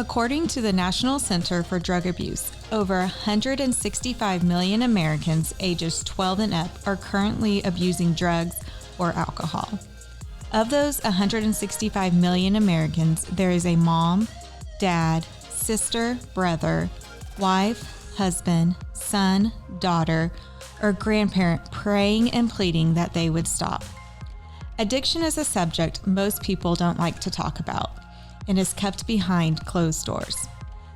According to the National Center for Drug Abuse, over 165 million Americans ages 12 and up are currently abusing drugs or alcohol. Of those 165 million Americans, there is a mom, dad, sister, brother, wife, husband, son, daughter, or grandparent praying and pleading that they would stop. Addiction is a subject most people don't like to talk about and is kept behind closed doors.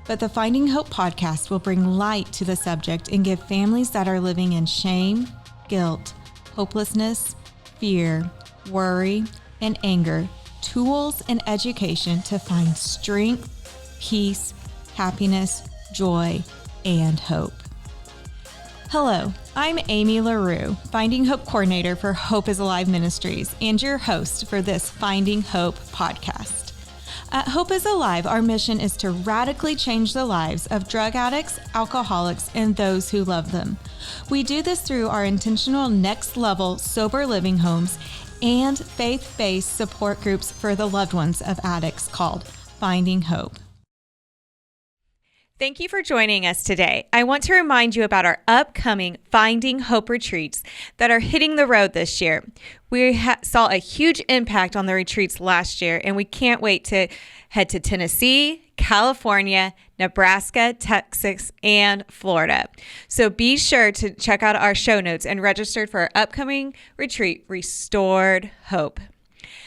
But the Finding Hope podcast will bring light to the subject and give families that are living in shame, guilt, hopelessness, fear, worry, and anger tools and education to find strength, peace, happiness, joy, and hope. Hello, I'm Amy LaRue, Finding Hope Coordinator for Hope is Alive Ministries and your host for this Finding Hope podcast. At Hope is Alive, our mission is to radically change the lives of drug addicts, alcoholics, and those who love them. We do this through our intentional next level sober living homes and faith-based support groups for the loved ones of addicts called Finding Hope. Thank you for joining us today. I want to remind you about our upcoming Finding Hope retreats that are hitting the road this year. We saw a huge impact on the retreats last year, and we can't wait to head to Tennessee, California, Nebraska, Texas, and Florida. So be sure to check out our show notes and register for our upcoming retreat, Restored Hope.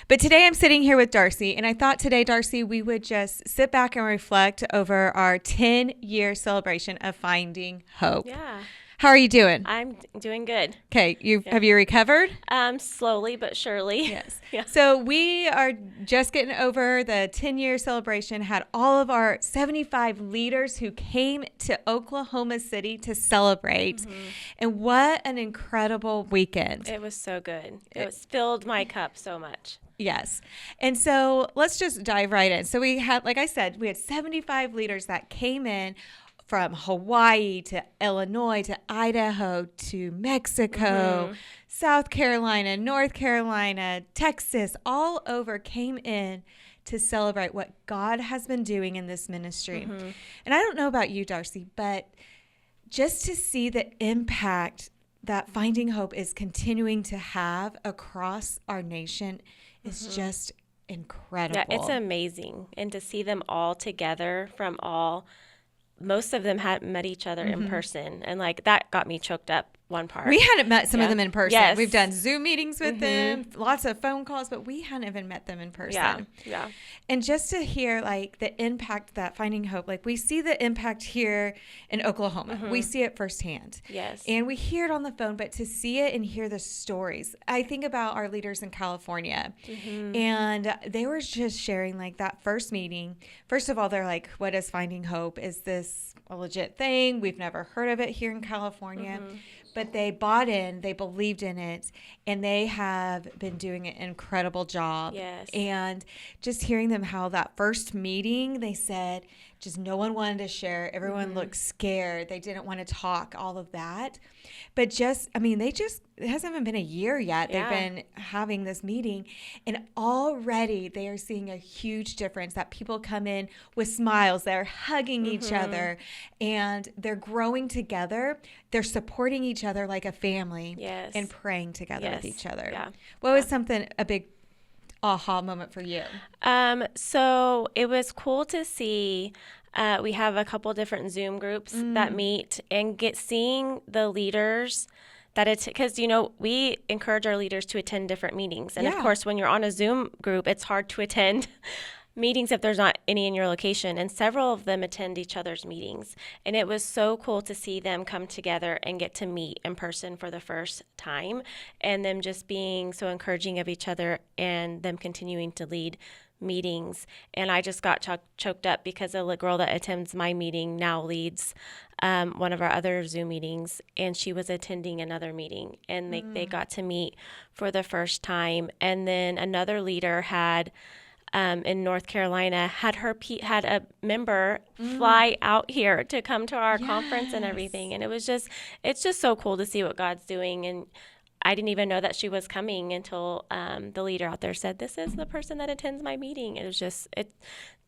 But today I'm sitting here with Darcy, and I thought today, Darcy, we would just sit back and reflect over our 10-year celebration of Finding Hope. Yeah. How are you doing? I'm doing good. Okay. Have you recovered? Slowly but surely. Yes. Yeah. So we are just getting over the 10-year celebration, had all of our 75 leaders who came to Oklahoma City to celebrate. Mm-hmm. And what an incredible weekend. It was so good. It filled my cup so much. Yes. And so let's just dive right in. So we had, like I said, we had 75 leaders that came in from Hawaii to Illinois to Idaho to Mexico, South Carolina, North Carolina, Texas, all over came in to celebrate what God has been doing in this ministry. Mm-hmm. And I don't know about you, Darcy, but just to see the impact that Finding Hope is continuing to have across our nation is just incredible. Yeah, it's amazing. And to see them all together most of them hadn't met each other in person. And that got me choked up one part. We hadn't met some of them in person. Yes. We've done Zoom meetings with them, lots of phone calls, but we hadn't even met them in person. Yeah. And just to hear the impact that Finding Hope, we see the impact here in Oklahoma. We see it firsthand. Yes. And we hear it on the phone, but to see it and hear the stories. I think about our leaders in California, and they were just sharing that first meeting. First of all, they're like, what is Finding Hope? Is this a legit thing? We've never heard of it here in California. But they bought in, they believed in it, and they have been doing an incredible job. Yes. And just hearing them how that first meeting, they said just no one wanted to share. Everyone looked scared. They didn't want to talk, all of that. But it hasn't even been a year yet. Yeah. They've been having this meeting, and already they are seeing a huge difference that people come in with smiles. They're hugging each other, and they're growing together. They're supporting each other like a family. Yes. And praying together with each other. Yeah. What was a big aha moment for you? So it was cool to see. We have a couple different Zoom groups that meet and seeing the leaders because we encourage our leaders to attend different meetings, and of course when you're on a Zoom group it's hard to attend meetings if there's not any in your location, and several of them attend each other's meetings, and it was so cool to see them come together and get to meet in person for the first time, and them just being so encouraging of each other and them continuing to lead meetings. And I just got choked up because a girl that attends my meeting now leads one of our other Zoom meetings, and she was attending another meeting, and they got to meet for the first time. And then another leader had in North Carolina had a member fly out here to come to our conference and everything. And it's just so cool to see what God's doing. And I didn't even know that she was coming until the leader out there said, "This is the person that attends my meeting." It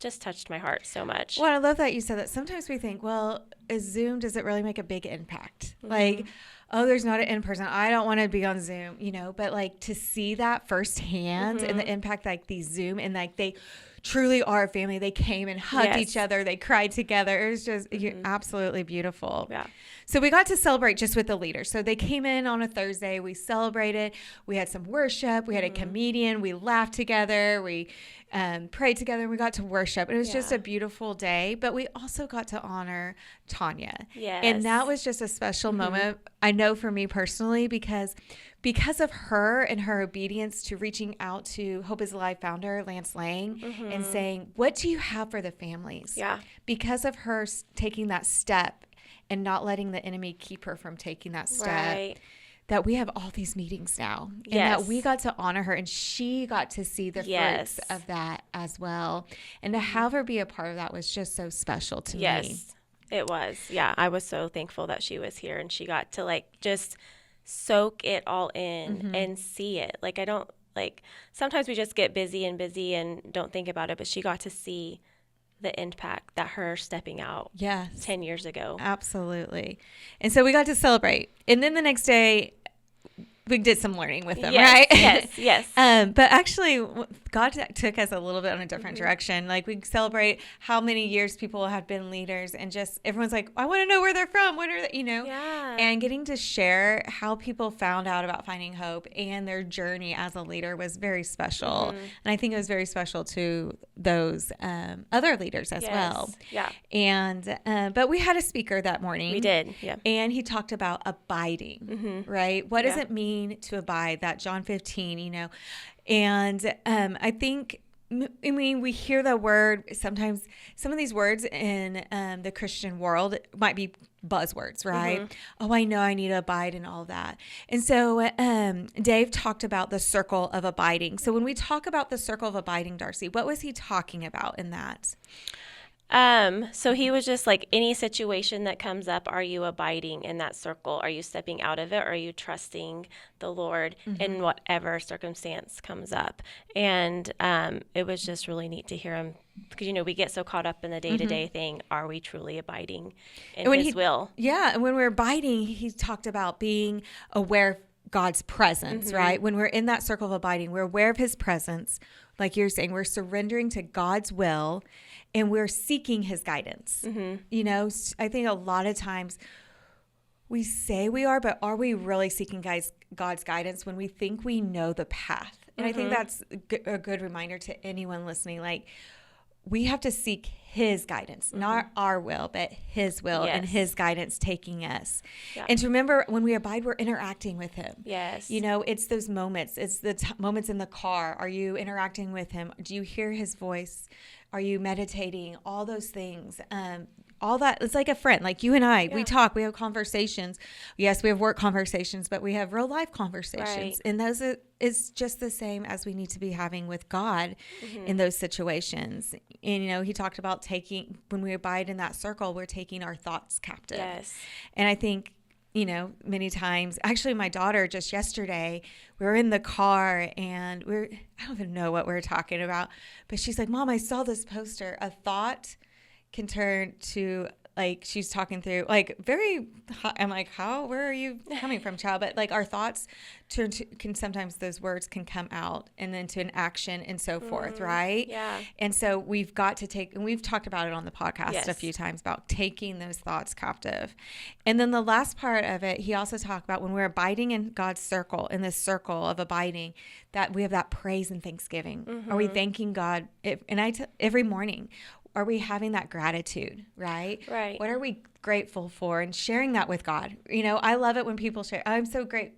just touched my heart so much. Well, I love that you said that. Sometimes we think, well, is Zoom, does it really make a big impact? Like, oh, there's not an in-person. I don't want to be on Zoom, but like to see that firsthand and the impact, like these Zoom, and like they truly are a family. They came and hugged each other. They cried together. It was just absolutely beautiful. Yeah. So we got to celebrate just with the leaders. So they came in on a Thursday. We celebrated. We had some worship. We had a comedian. We laughed together. We prayed together. And we got to worship. It was just a beautiful day. But we also got to honor Tanya. Yes. And that was just a special moment, I know, for me personally, because of her and her obedience to reaching out to Hope is Alive founder Lance Lang and saying, what do you have for the families? Yeah. Because of her taking that step and not letting the enemy keep her from taking that step, that we have all these meetings now. And that we got to honor her, and she got to see the fruits of that as well. And to have her be a part of that was just so special to me. Yes, it was. Yeah, I was so thankful that she was here, and she got to like just soak it all in and see it. Like, I don't, like, sometimes we just get busy and don't think about it, but she got to see the impact that her stepping out 10 years ago. Absolutely. And so we got to celebrate. And then the next day, we did some learning with them, right? Yes. But actually, God took us a little bit on a different direction. Like, we celebrate how many years people have been leaders, and just everyone's like, I want to know where they're from. What are they, Yeah. And getting to share how people found out about Finding Hope and their journey as a leader was very special. And I think it was very special to those other leaders as well. Yeah. And but we had a speaker that morning. We did. Yeah. And he talked about abiding, right? What does it mean to abide? That John 15, and I think, we hear the word sometimes. Some of these words in the Christian world might be buzzwords, right? Oh, I know I need to abide and all that. And so Dave talked about the circle of abiding. So when we talk about the circle of abiding, Darcy, what was he talking about in that? So he was just like, any situation that comes up, are you abiding in that circle? Are you stepping out of it? Or are you trusting the Lord in whatever circumstance comes up? And it was just really neat to hear him, because, we get so caught up in the day-to-day thing. Are we truly abiding in his will? Yeah. And when we're abiding, he talked about being aware of God's presence, right? When we're in that circle of abiding, we're aware of his presence. Like you're saying, we're surrendering to God's will, and we're seeking his guidance. I think a lot of times we say we are, but are we really seeking God's guidance when we think we know the path? And I think that's a good reminder to anyone listening. Like, we have to seek his guidance, not our will, but his will and his guidance taking us. Yeah. And to remember, when we abide, we're interacting with him. Yes. It's those moments. It's the moments in the car. Are you interacting with him? Do you hear his voice? Are you meditating? All those things. All that. It's like a friend, like you and I. We talk. We have conversations. Yes, we have work conversations, but we have real life conversations. Right. And those is just the same as we need to be having with God in those situations. And, he talked about when we abide in that circle, we're taking our thoughts captive. Yes. And I think, many times, actually my daughter just yesterday, we were in the car and I don't even know what we were talking about, but she's like, Mom, I saw this poster. A thought can turn to, like, she's talking through, like, I'm like, where are you coming from, child? But like, our thoughts sometimes those words can come out and then to an action and so forth, right? Yeah. And so we've got to and we've talked about it on the podcast a few times about taking those thoughts captive. And then the last part of it, he also talked about when we're abiding in God's circle, in this circle of abiding, that we have that praise and thanksgiving. Are we thanking God? Every morning, are we having that gratitude, right? Right. What are we grateful for? And sharing that with God. I love it when people share, I'm so great,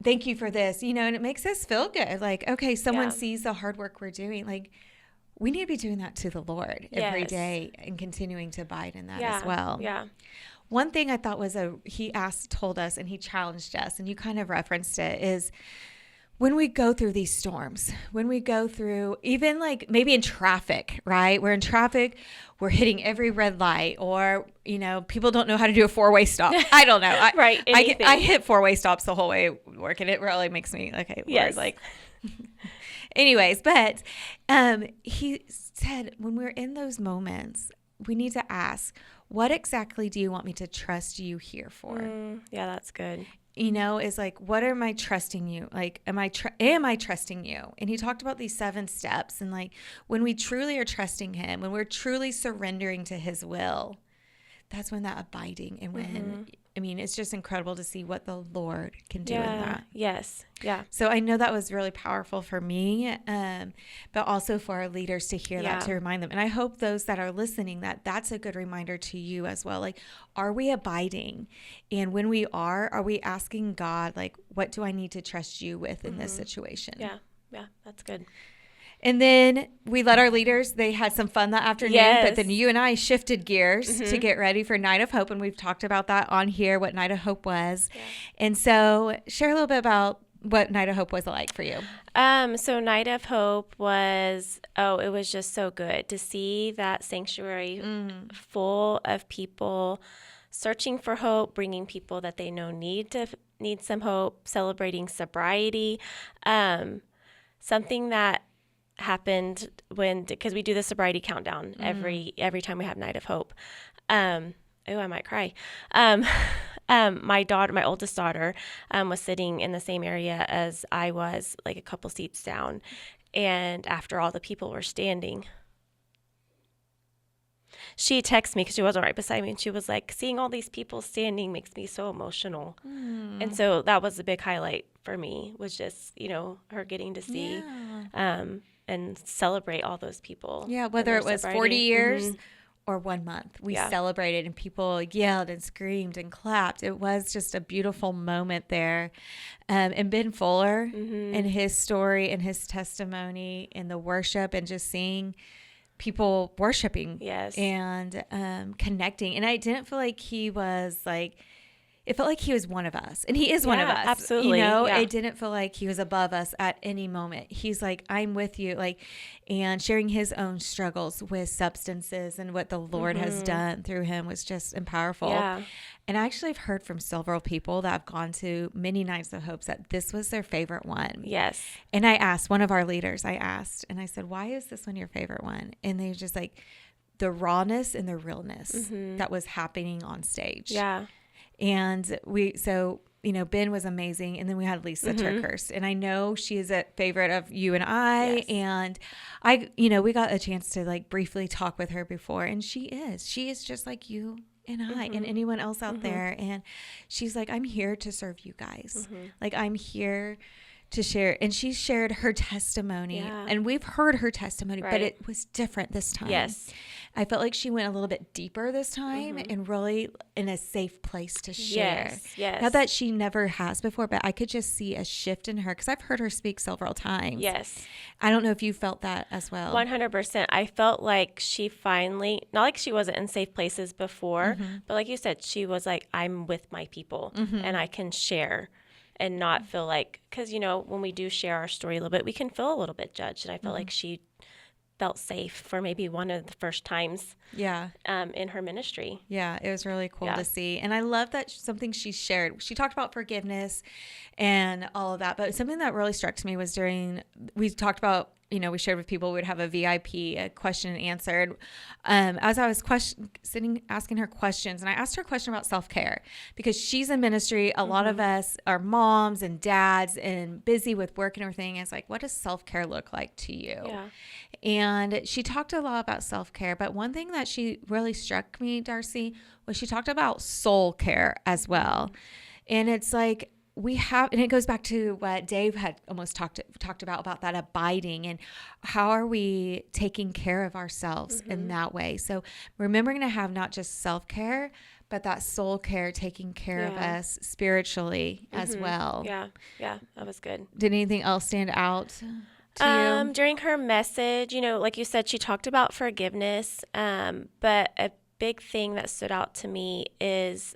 thank you for this, and it makes us feel good. Like, okay, someone sees the hard work we're doing. Like, we need to be doing that to the Lord every day and continuing to abide in that as well. Yeah. One thing I thought was he told us, and he challenged us, and you kind of referenced it, is when we go through these storms, when we go through even like maybe in traffic, right? We're in traffic, we're hitting every red light, or, people don't know how to do a 4-way stop. I don't know. Right. I hit 4-way stops the whole way work, and it really makes me, okay, yes. Lord, anyways, but he said when we're in those moments, we need to ask, what exactly do you want me to trust you here for? Yeah, that's good. Is like, what am I trusting you? Like, am I trusting you? And he talked about these 7 steps. And like, when we truly are trusting him, when we're truly surrendering to his will, that's when that abiding and when, it's just incredible to see what the Lord can do in that. Yes. Yeah. So I know that was really powerful for me, but also for our leaders to hear that, to remind them. And I hope those that are listening, that's a good reminder to you as well. Like, are we abiding? And when we are we asking God, like, what do I need to trust you with in this situation? Yeah. Yeah. That's good. And then we let our leaders, they had some fun that afternoon, but then you and I shifted gears to get ready for Night of Hope. And we've talked about that on here, what Night of Hope was. Yeah. And so share a little bit about what Night of Hope was like for you. So Night of Hope was, it was just so good to see that sanctuary full of people searching for hope, bringing people that they know need some hope, celebrating sobriety. Something that happened because we do the sobriety countdown every time we have Night of Hope. I might cry. My oldest daughter, was sitting in the same area as I was, like a couple seats down. And after all the people were standing, she texted me because she wasn't right beside me. And she was like, seeing all these people standing makes me so emotional. And so that was a big highlight for me, was just, her getting to see, and celebrate all those people. Yeah, whether it was 40 years or 1 month, we celebrated, and people yelled and screamed and clapped. It was just a beautiful moment there. And Ben Fuller and his story and his testimony and the worship and just seeing people worshiping and connecting. And I didn't feel like he was like, it felt like he was one of us, and he is one of us. Absolutely. It didn't feel like he was above us at any moment. He's like, I'm with you, and sharing his own struggles with substances and what the Lord has done through him was just powerful. Yeah. And I actually have heard from several people that have gone to many Nights of Hope that this was their favorite one. Yes. And I asked one of our leaders, and I said, why is this one your favorite one? And they were just like, the rawness and the realness that was happening on stage. Yeah. And Ben was amazing. And then we had Lisa Turkhurst. And I know she is a favorite of you and I. Yes. And we got a chance to briefly talk with her before. And she is just like you and I and anyone else out there. And she's like, I'm here to serve you guys. I'm here to share. And she shared her testimony. Yeah. And we've heard her testimony, but it was different this time. Yes. I felt like she went a little bit deeper this time and really in a safe place to share. Yes. Not that she never has before, but I could just see a shift in her because I've heard her speak several times. Yes. I don't know if you felt that as well. 100%. I felt like she finally, not like she wasn't in safe places before, but like you said, she was like, I'm with my people and I can share and not feel like, because, when we do share our story a little bit, we can feel a little bit judged. And I felt like she felt safe for maybe one of the first times in her ministry. Yeah, it was really cool to see. And I love that something she shared. She talked about forgiveness and all of that. But something that really struck me was we talked about, we shared with people, we would have a VIP, a question and answered. As I was asking her questions, and I asked her a question about self-care because she's in ministry. A lot of us are moms and dads and busy with work and everything. And it's like, what does self-care look like to you? Yeah. And she talked a lot about self-care, but one thing that she really struck me, Darcy, was she talked about soul care as well. And it's like, and it goes back to what Dave had almost talked about that abiding and how are we taking care of ourselves in that way. So remembering to have not just self-care, but that soul care, taking care of us spiritually as well. Yeah, that was good. Did anything else stand out to you? During her message, like you said, she talked about forgiveness, but a big thing that stood out to me is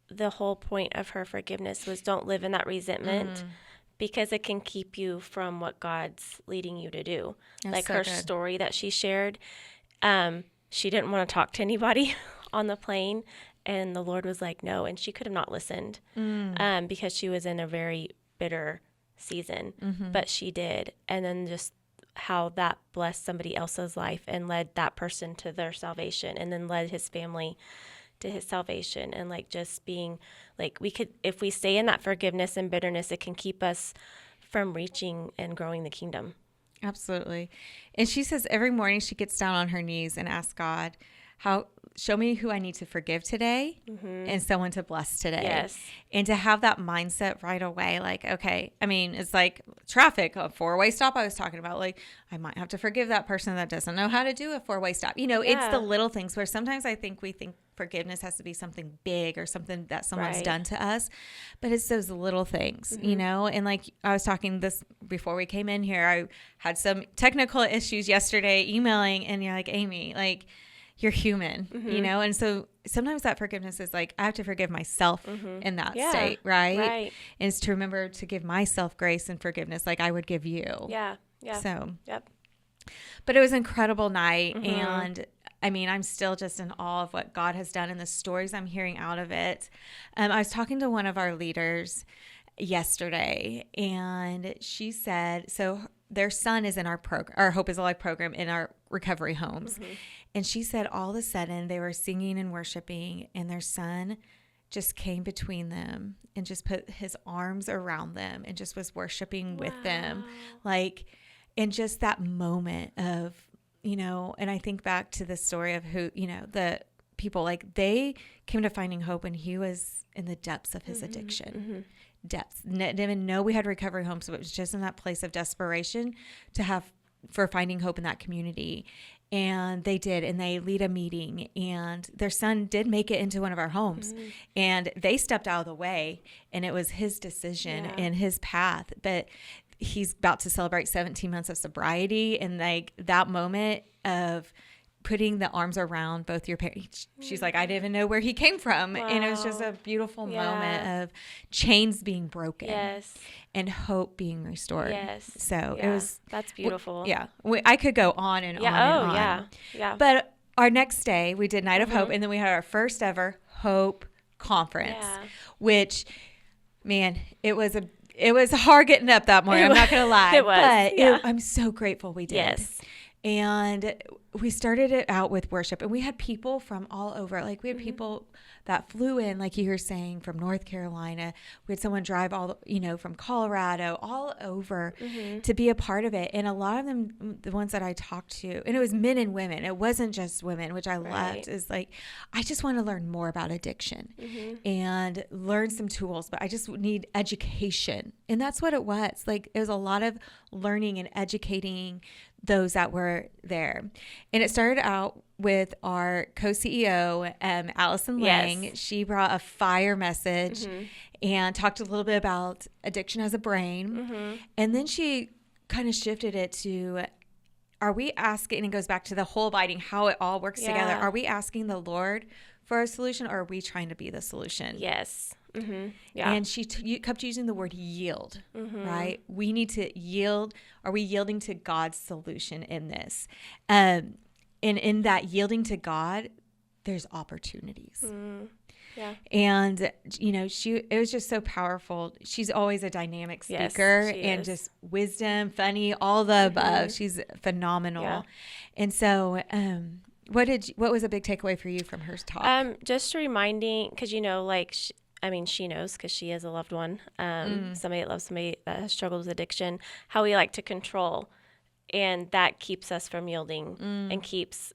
the whole point of her forgiveness was don't live in that resentment. because it can keep you from what God's leading you to do. That's like so her good. story that she shared, she didn't want to talk to anybody on the plane, and the Lord was like, no, and she could have not listened because she was in a very bitter season, but she did. And then just how that blessed somebody else's life and led that person to their salvation, and then led his family to his salvation. And like just being like, we could, if we stay in that forgiveness and bitterness, it can keep us from reaching and growing the kingdom. Absolutely. And she says every morning she gets down on her knees and asks God, show me who I need to forgive today and someone to bless today. Yes. And to have that mindset right away, like, okay, I mean, it's like traffic, a 4-way stop I was talking about. Like, I might have to forgive that person that doesn't know how to do a 4-way stop. It's the little things where sometimes I think we think forgiveness has to be something big or something that someone's done to us, but it's those little things, and like I was talking this before we came in here, I had some technical issues yesterday emailing, and you're like, Amy, like, you're human, and so sometimes that forgiveness is like, I have to forgive myself in that state, right? And it's to remember to give myself grace and forgiveness like I would give you. Yeah. So, Yep. But it was an incredible night, and I mean, I'm still just in awe of what God has done and the stories I'm hearing out of it. I was talking to one of our leaders yesterday, and she said, so their son is in our program, our Hope is Alive program, in our recovery homes. And she said all of a sudden they were singing and worshiping, and their son just came between them and just put his arms around them and just was worshiping with them. Like, in just that moment of, and I think back to the story of who, the people, like, they came to finding hope when he was in the depths of his addiction. Depths. Didn't even know we had recovery homes, so it was just in that place of desperation for finding hope in that community. And they did, and they lead a meeting, and their son did make it into one of our homes, and they stepped out of the way, and it was his decision and his path. But he's about to celebrate 17 months of sobriety, and like that moment of putting the arms around both your parents, she's like, I didn't even know where he came from. And it was just a beautiful moment of chains being broken and hope being restored. So it was, that's beautiful. I could go on and on and on. But our next day we did Night of Hope, and then we had our first ever Hope Conference, which, man, it was hard getting up that morning. I'm not going to lie. It was. But I'm so grateful we did. And we started it out with worship, and we had people from all over. Like, we had people that flew in, like you were saying, from North Carolina. We had someone drive from Colorado, all over to be a part of it. And a lot of them, the ones that I talked to, and it was men and women. It wasn't just women, which I loved. Is like, I just want to learn more about addiction and learn some tools, but I just need education. And that's what it was. Like, it was a lot of learning and educating those that were there. And it started out with our co-CEO, Allison Lang. She brought a fire message and talked a little bit about addiction as a brain. And then she kind of shifted it to, are we asking, and it goes back to the whole abiding, how it all works together. Are we asking the Lord for a solution, or are we trying to be the solution? And she kept using the word yield, right? We need to yield. Are we yielding to God's solution in this? And in that yielding to God, there's opportunities. And, it was just so powerful. She's always a dynamic speaker and just wisdom, funny, all the above. She's phenomenal. And so, what was a big takeaway for you from her talk? Just reminding, because, she knows because she is a loved one, somebody that loves somebody that has struggled with addiction, how we like to control. And that keeps us from yielding and keeps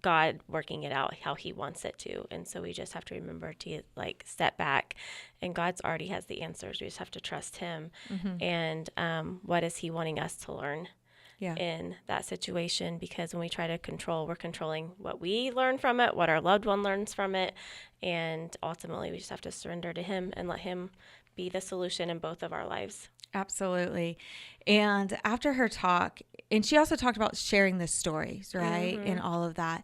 God working it out how he wants it to. And so we just have to remember to step back, and God's already has the answers. We just have to trust him. And what is he wanting us to learn in that situation? Because when we try to control, we're controlling what we learn from it, what our loved one learns from it. And ultimately we just have to surrender to him and let him be the solution in both of our lives. Absolutely. And after her talk, and she also talked about sharing the stories, right? And all of that.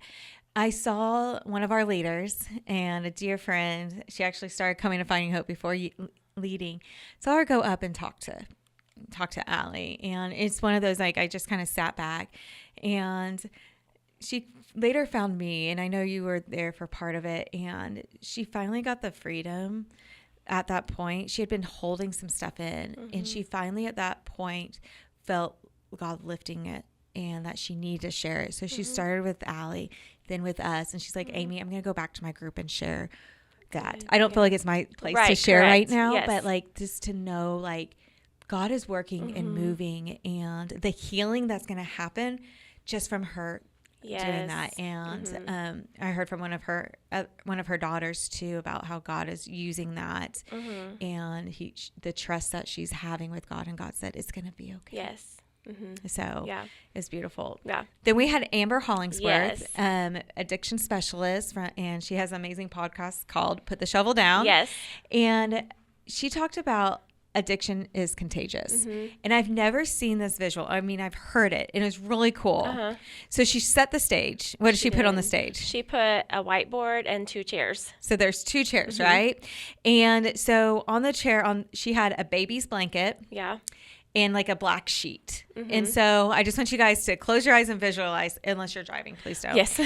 I saw one of our leaders and a dear friend. She actually started coming to Finding Hope before leading. So I would go up and talk to Allie. And it's one of those, like, I just kind of sat back, and she later found me, and I know you were there for part of it. And she finally got the freedom at that point. She had been holding some stuff in, and she finally at that point felt God lifting it and that she needed to share it. So she started with Allie, then with us. And she's like, Amy, I'm going to go back to my group and share that. I don't feel like it's my place to share right now, but like just to know, like, God is working and moving, and the healing that's going to happen just from her doing that. And I heard from one of her daughters too about how God is using that, and the trust that she's having with God, and God said it's going to be okay. Yes. So it's beautiful. Yeah. Then we had Amber Hollingsworth, addiction specialist, and she has an amazing podcast called Put the Shovel Down. Yes. And she talked about addiction is contagious. And I've never seen this visual. I mean, I've heard it, and it's really cool. So she set the stage. What did she put on the stage? She put a whiteboard and 2 chairs. So there's 2 chairs, right? And so on the chair, she had a baby's blanket. Yeah. And like a black sheet. And so I just want you guys to close your eyes and visualize, unless you're driving, please don't. Yes.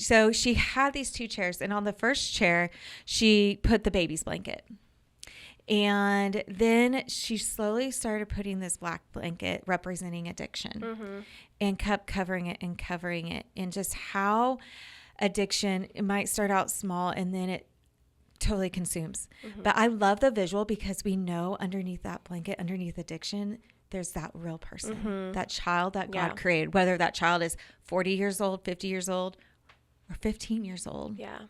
So she had these 2 chairs, and on the first chair, she put the baby's blanket. And then she slowly started putting this black blanket representing addiction, and kept covering it and covering it. And just how addiction, it might start out small and then it totally consumes. But I love the visual, because we know underneath that blanket, underneath addiction, there's that real person, that child that God created, whether that child is 40 years old, 50 years old, or 15 years old. Yeah.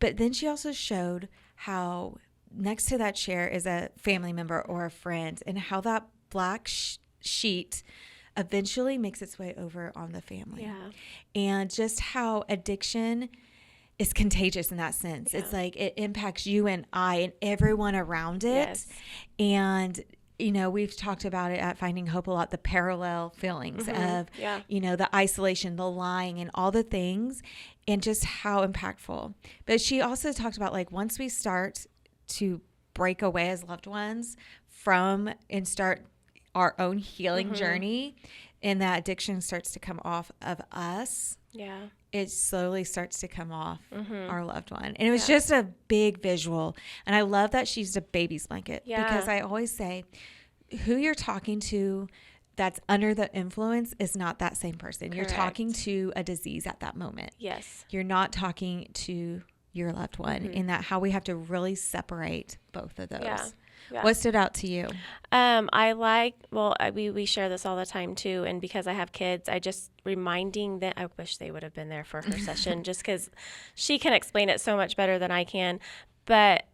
But then she also showed how next to that chair is a family member or a friend, and how that black sheet eventually makes its way over on the family. Yeah. And just how addiction is contagious in that sense. It's like it impacts you and I and everyone around it. Yes. And, you know, we've talked about it at Finding Hope a lot, the parallel feelings of, you know, the isolation, the lying, and all the things, and just how impactful. But she also talked about, like, once we start to break away as loved ones from and start our own healing journey, and that addiction starts to come off of us. Yeah. It slowly starts to come off our loved one. And it was just a big visual. And I love that she used a baby's blanket, because I always say, who you're talking to that's under the influence is not that same person. Correct. You're talking to a disease at that moment. Yes. You're not talking to your loved one, in that how we have to really separate both of those. Yeah. Yeah. What stood out to you? We share this all the time too. And because I have kids, I just reminding them, I wish they would have been there for her session, just because she can explain it so much better than I can. But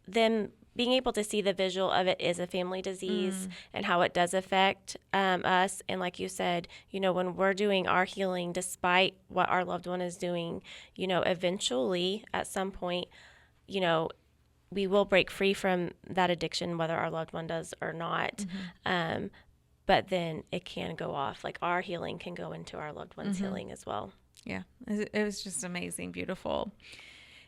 them being able to see the visual of it is a family disease and how it does affect us. And like you said, you know, when we're doing our healing, despite what our loved one is doing, you know, eventually at some point, you know, we will break free from that addiction, whether our loved one does or not. But then it can go off. Like, our healing can go into our loved one's healing as well. Yeah. It was just amazing, beautiful.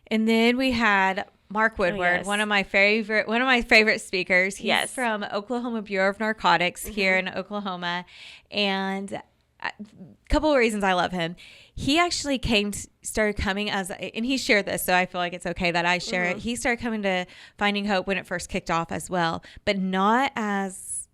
And then we had Mark Woodward, one of my favorite speakers. He's from Oklahoma Bureau of Narcotics here in Oklahoma. And a couple of reasons I love him. He actually started coming and he shared this, so I feel like it's okay that I share it. He started coming to Finding Hope when it first kicked off as well, but not as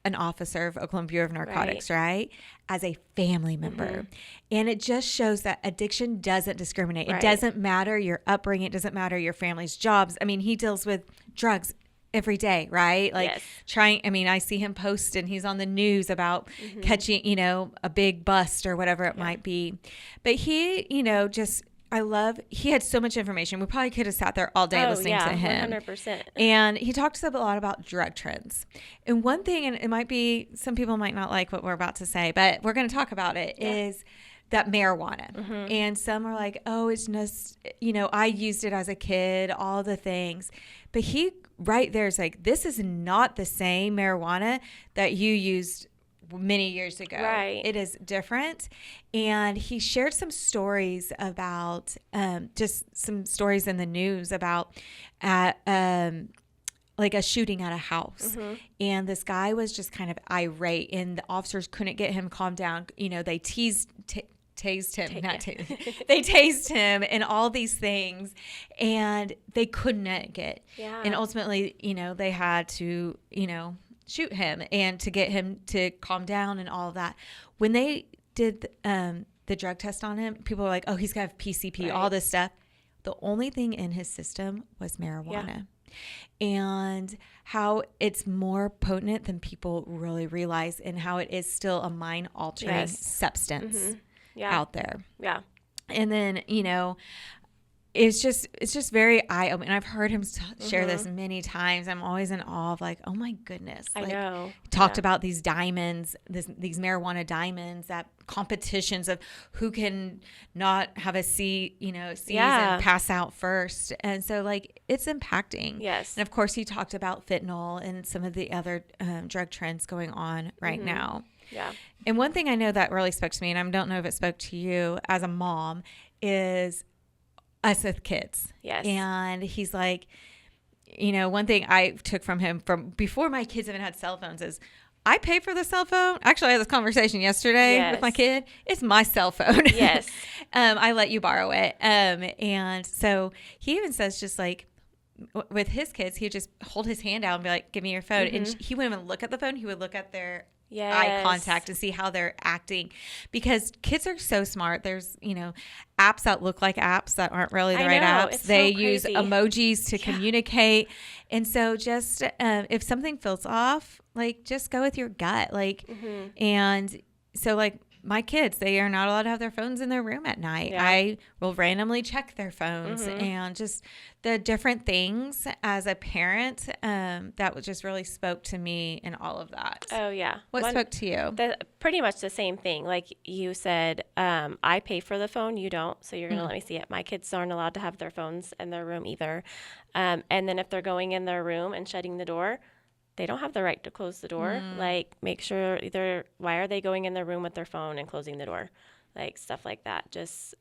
an officer of Oklahoma Bureau of Narcotics, right? As a family member. And it just shows that addiction doesn't discriminate. It doesn't matter your upbringing. It doesn't matter your family's jobs. I mean, he deals with drugs every day, right? Like I see him post, and he's on the news about catching, you know, a big bust or whatever it might be. But he, you know, he had so much information. We probably could have sat there all day listening to him. 100%. And he talks a lot about drug trends. And one thing, and it might be, some people might not like what we're about to say, but we're going to talk about it, is that marijuana. And some are like, oh, it's just, you know, I used it as a kid, all the things. But he right there is like, this is not the same marijuana that you used many years ago. Right. It is different. And he shared some stories about just some stories in the news about like a shooting at a house. And this guy was just kind of irate, and the officers couldn't get him calmed down. You know, they tased him, they tased him and all these things, and they couldn't get. And ultimately, you know, they had to, you know, shoot him and to get him to calm down and all of that. When they did the drug test on him, people were like, oh, he's got PCP, all this stuff. The only thing in his system was marijuana. And how it's more potent than people really realize, and how it is still a mind-altering substance out there. And then, you know, it's just very eye-opening. I've heard him share this many times. I'm always in awe of like, oh my goodness. I know. Talked about these diamonds, these marijuana diamonds, that competitions of who can not have a seize and pass out first. And so like it's impacting. Yes. And of course he talked about fentanyl and some of the other drug trends going on right now. Yeah. And one thing I know that really spoke to me, and I don't know if it spoke to you as a mom, is us with kids. Yes. And he's like, you know, one thing I took from him from before my kids even had cell phones is, I pay for the cell phone. Actually, I had this conversation yesterday with my kid. It's my cell phone. Yes. I let you borrow it. And so he even says, just like with his kids, he would just hold his hand out and be like, give me your phone. And he wouldn't even look at the phone. He would look at their eye contact and see how they're acting, because kids are so smart. There's, you know, apps that look like apps that aren't really the right apps. They use emojis to communicate. And so just if something feels off, like just go with your gut. Like, and so like my kids, they are not allowed to have their phones in their room at night. I will randomly check their phones and just the different things as a parent that just really spoke to me in all of that. Oh, yeah. What spoke to you? Pretty much the same thing. Like you said, I pay for the phone. You don't. So you're going to let me see it. My kids aren't allowed to have their phones in their room either. And then if they're going in their room and shutting the door, they don't have the right to close the door. Like, make sure why are they going in their room with their phone and closing the door? Like, stuff like that. Just,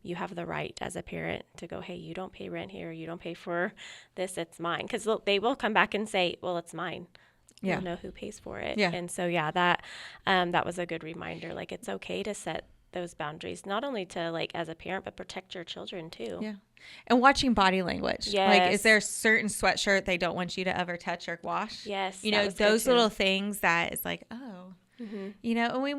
you have the right as a parent to go, hey, you don't pay rent here. You don't pay for this. It's mine. Because they will come back and say, well, it's mine. You know who pays for it. And so, that was a good reminder. Like, it's okay to set those boundaries, not only to like as a parent, but protect your children too. Yeah. And watching body language. Yes. Like, is there a certain sweatshirt they don't want you to ever touch or wash? Yes. You know, those little things that is like, oh, you know, and we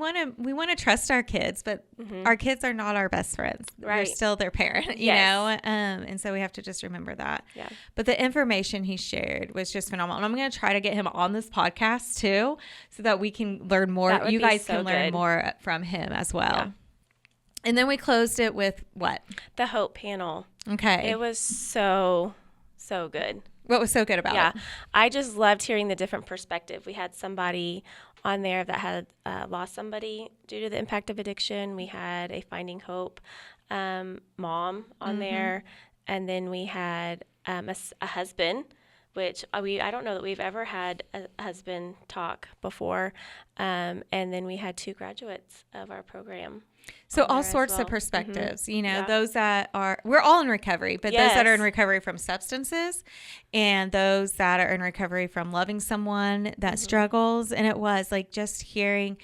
want to trust our kids, but our kids are not our best friends. Right. We're still their parent, you know? And so we have to just remember that. Yeah. But the information he shared was just phenomenal. And I'm going to try to get him on this podcast too, so that we can learn more. You guys can learn more from him as well. Yeah. And then we closed it with what? The Hope panel. Okay. It was so good. What was so good about it? I just loved hearing the different perspective. We had somebody on there that had lost somebody due to the impact of addiction. We had a Finding Hope mom on there. And then we had a husband, which I don't know that we've ever had a husband talk before. And then we had 2 graduates of our program. So all sorts of perspectives, you know, those that we're all in recovery, but those that are in recovery from substances and those that are in recovery from loving someone that struggles. And it was like just hearing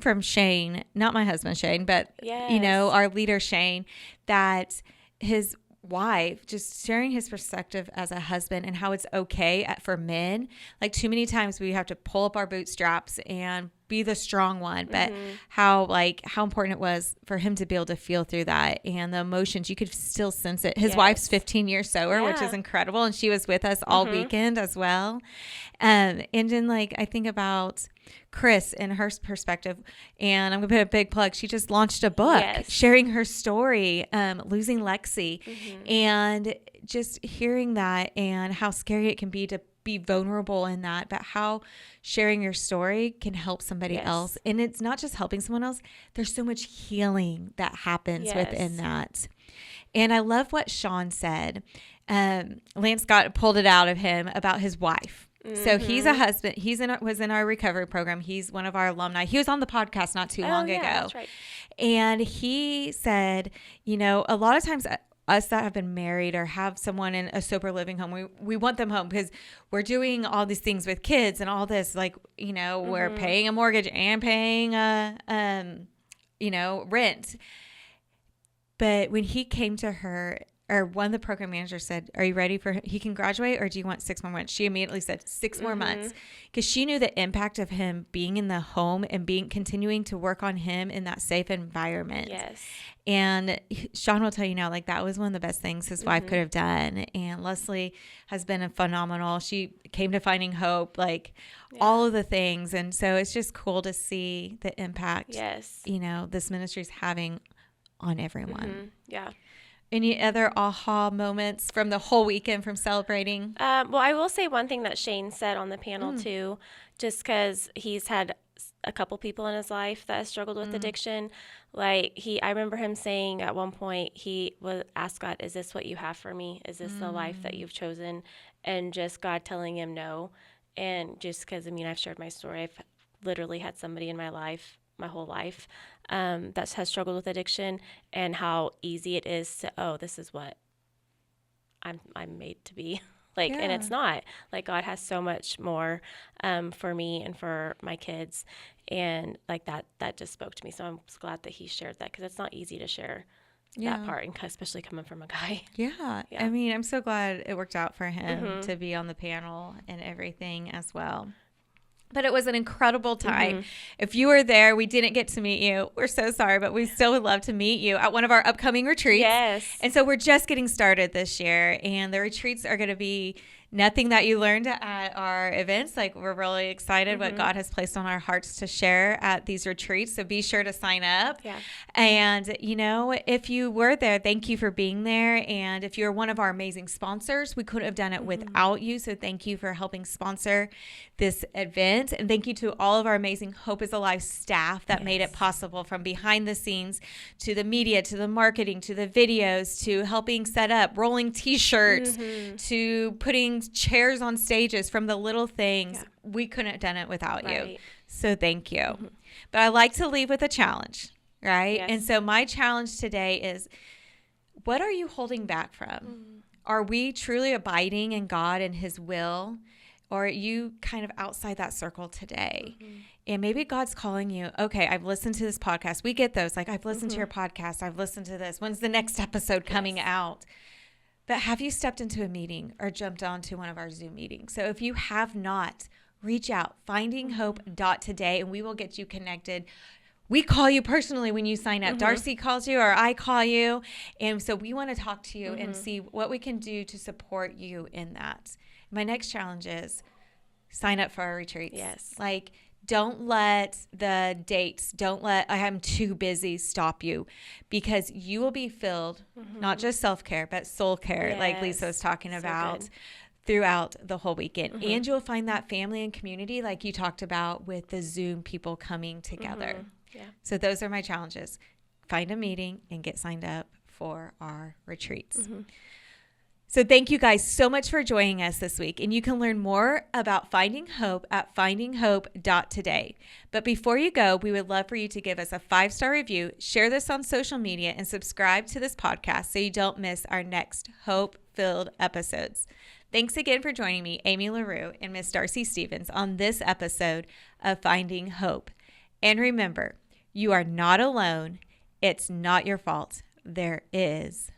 from Shane, not my husband, Shane, but, you know, our leader, Shane, that his wife, just sharing his perspective as a husband and how it's okay for men. Like, too many times we have to pull up our bootstraps and be the strong one, but how important it was for him to be able to feel through that, and the emotions, you could still sense it. His wife's 15 years sober, which is incredible, and she was with us all weekend as well. And then, like, I think about Chris and her perspective, and I'm gonna put a big plug. She just launched a book sharing her story, losing Lexi, and just hearing that and how scary it can be to be vulnerable in that, but how sharing your story can help somebody else. And it's not just helping someone else. There's so much healing that happens within that. And I love what Sean said. Lance pulled it out of him about his wife. So he's a husband. Was in our recovery program. He's one of our alumni. He was on the podcast not too long ago. That's right. And he said, you know, a lot of times us that have been married or have someone in a sober living home, we want them home because we're doing all these things with kids and all this, like, you know, we're paying a mortgage and paying rent. But when he came to her, or one of the program managers said, are you ready for he can graduate, or do you want 6 more months? She immediately said 6 more months, because she knew the impact of him being in the home and continuing to work on him in that safe environment. Yes. And Sean will tell you now, like, that was one of the best things his wife could have done. And Leslie has been phenomenal. She came to Finding Hope, like all of the things. And so it's just cool to see the impact, you know, this ministry is having on everyone. Yeah. Any other aha moments from the whole weekend from celebrating? Well, I will say one thing that Shane said on the panel too, just because he's had a couple people in his life that has struggled with addiction. Like I remember him saying at one point, he was asked God, is this what you have for me? Is this the life that you've chosen? And just God telling him no. And just because, I mean, I've shared my story. I've literally had somebody in my life, my whole life, that has struggled with addiction, and how easy it is to, this is what I'm made to be. Like, and it's not. Like, God has so much more for me and for my kids. And like that just spoke to me. So I'm glad that he shared that, because it's not easy to share that part, and especially coming from a guy. Yeah. I mean, I'm so glad it worked out for him to be on the panel and everything as well. But it was an incredible time. If you were there, we didn't get to meet you. We're so sorry, but we still would love to meet you at one of our upcoming retreats. Yes. And so we're just getting started this year, and the retreats are going to be nothing that you learned at our events. Like, we're really excited what God has placed on our hearts to share at these retreats. So be sure to sign up. Yeah. And, you know, if you were there, thank you for being there. And if you're one of our amazing sponsors, we couldn't have done it without you. So thank you for helping sponsor this event. And thank you to all of our amazing Hope is Alive staff that made it possible, from behind the scenes to the media, to the marketing, to the videos, to helping set up, rolling t-shirts, to putting chairs on stages, from the little things. Yeah. We couldn't have done it without you. So thank you. But I like to leave with a challenge, right? Yes. And so my challenge today is, what are you holding back from? Are we truly abiding in God and his will? Or are you kind of outside that circle today? And maybe God's calling you, okay, I've listened to this podcast. We get those. Like, I've listened to your podcast. I've listened to this. When's the next episode coming out? But have you stepped into a meeting or jumped onto one of our Zoom meetings? So if you have not, reach out, findinghope.today, and we will get you connected. We call you personally when you sign up. Darcy calls you, or I call you. And so we want to talk to you and see what we can do to support you in that. My next challenge is sign up for our retreats. Yes. Like, don't let the dates, don't let I'm too busy stop you, because you will be filled, not just self-care, but soul care, like Lisa was talking about, throughout the whole weekend. And you'll find that family and community, like you talked about with the Zoom people coming together. Yeah. So those are my challenges. Find a meeting and get signed up for our retreats. So thank you guys so much for joining us this week. And you can learn more about Finding Hope at findinghope.today. But before you go, we would love for you to give us a 5-star review, share this on social media, and subscribe to this podcast so you don't miss our next hope-filled episodes. Thanks again for joining me, Amy LaRue, and Miss Darcy Stevens on this episode of Finding Hope. And remember, you are not alone. It's not your fault. There is.